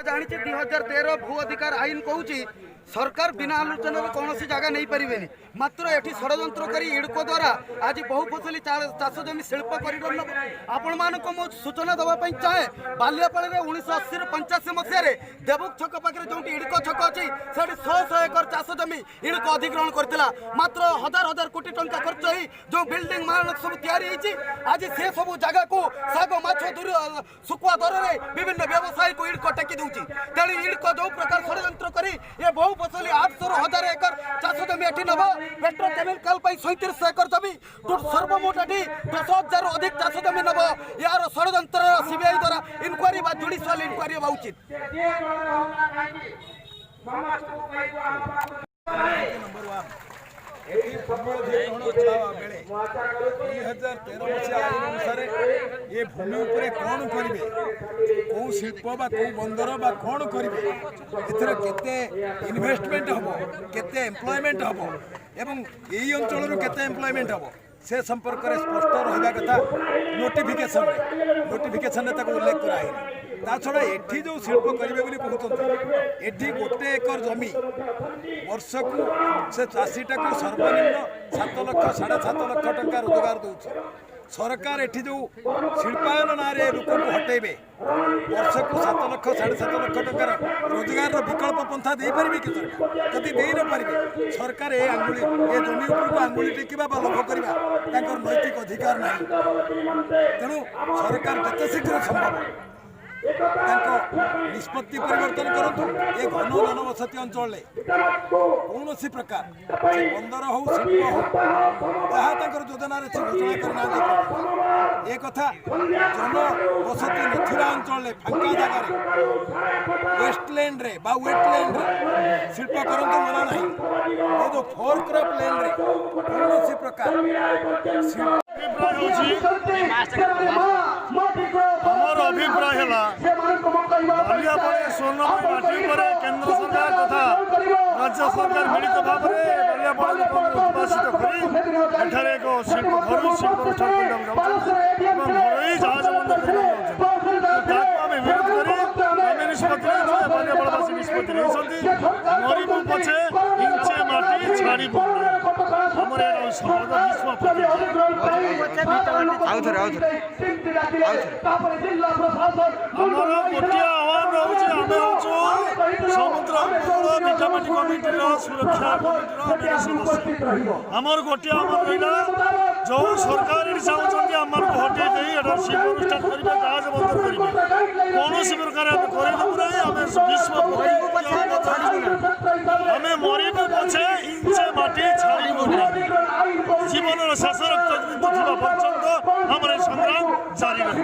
जानी 2013 भू अधिकार आईन कहूँ सरकार बिना आलोचन कौन जगह नहीं पारे मात्र ये षड्यंत्र कर इडको द्वारा आज बहुफसली चाष जमी शिल्प कॉरिडोर आपण मानक मु सूचना देवाई चाहे बालियापाड़ी 1980 85 मसीह देवक छक पाखे जो इडको छक अच्छी से 100 एकर चाष जमी इडको अधिग्रहण करता मात्र हजार हजार कोटी टंका खर्च हो जो बिल्डिंग मान सब तैयारी आज से सब जगह को शाग माछ दूर सुकुआ दर में विभिन्न व्यवसायी को इडको टेकी दूसरी तेणु इडको जो प्रकार षड्यंत्र कर बहुफसली 800 ରୁ 1000 एकर चाष जमी एटी नब पेट्रोकेमिकल 37 एकर जमी सर्वमोट एटी 10,000 अधिक चाष जमी नब यार षड्यंत्र सीबीआई द्वारा इनक्वारी बा जुडिशियल इनक्वारी होगा उचित। ये भूमि उपरे कौन करेंगे कौ शिल्प बा कौ बंदर बा कौन करेंगे केते इन्वेस्टमेंट हम केते एम्प्लॉयमेंट हम एवं यही अंचल केते एम्प्लॉयमेंट हम से संपर्क में स्पष्ट रहा कथा नोटिफिकेशन उल्लेख कराई ता छड़ा एठी जो शिल्प करेंगे बोली कहते एठी गोटे एकर जमी वर्ष को से चाषीटा को सर्वनिम्न 7 लाख 7.5 लाख टंका रोजगार दूसरी सरकार एठी जो शिल्पायन ना लोक को हटेबे वर्ष को 7 लाख 7.5 लाख टंकार रोजगार विकल्प पंथा दे पारे कि सरकार जदि दे न पारे सरकार ए आंगुली ए जमी ऊपर को आंगुली टेकिबा बा लोभ करबा तांकर नैतिक अधिकार नहीं तेणु सरकार जते शीघ्र संभव निष्पत्ति परिवर्तन करूँ ये घन जनबसती अंचल कौन प्रकार बंदर हो शिल्प हो जहाँ योजन घोषणा करना ये कथा जनबसती ना अंचल फांका जगार वेस्टलैंड रे वेटलैंड रे शिल्प करते मना ना ये जो फोर क्रॉप लैंड रे कौन प्रकार हमर अभिप्राय है बालियापाड़ी स्वर्णमयी माटी पर केंद्र सरकार तथा राज्य सरकार मिलित भाव में बालियापाड़ी लोक उद्भाषित कर एक शिल्प घर शिल्प अनुष्ठान घरोई जहाज बंद आम विरोध कर निष्पत्ति बालियापाड़वासी निष्पत्ति नहीं मरबू पछे इंचे माटी छाड़बू आमर आमर गोटे आह्वान रोचे आम हूँ समुद्र मीठामाटी कमिटी सुरक्षा कमिटी सदस्य आमर गोटे आह्वान रहा जो सरकार चाहते आम हटे दे शिल्प अनुष्ठान करेंगे जहाज बंद करेंगे कौन प्रकार करदेबू ना आम विश्व आम मरबू पछे इंचे माटी छाड़बू जीवन शेष रक्त पर्यंत आम संग्राम जारी रही।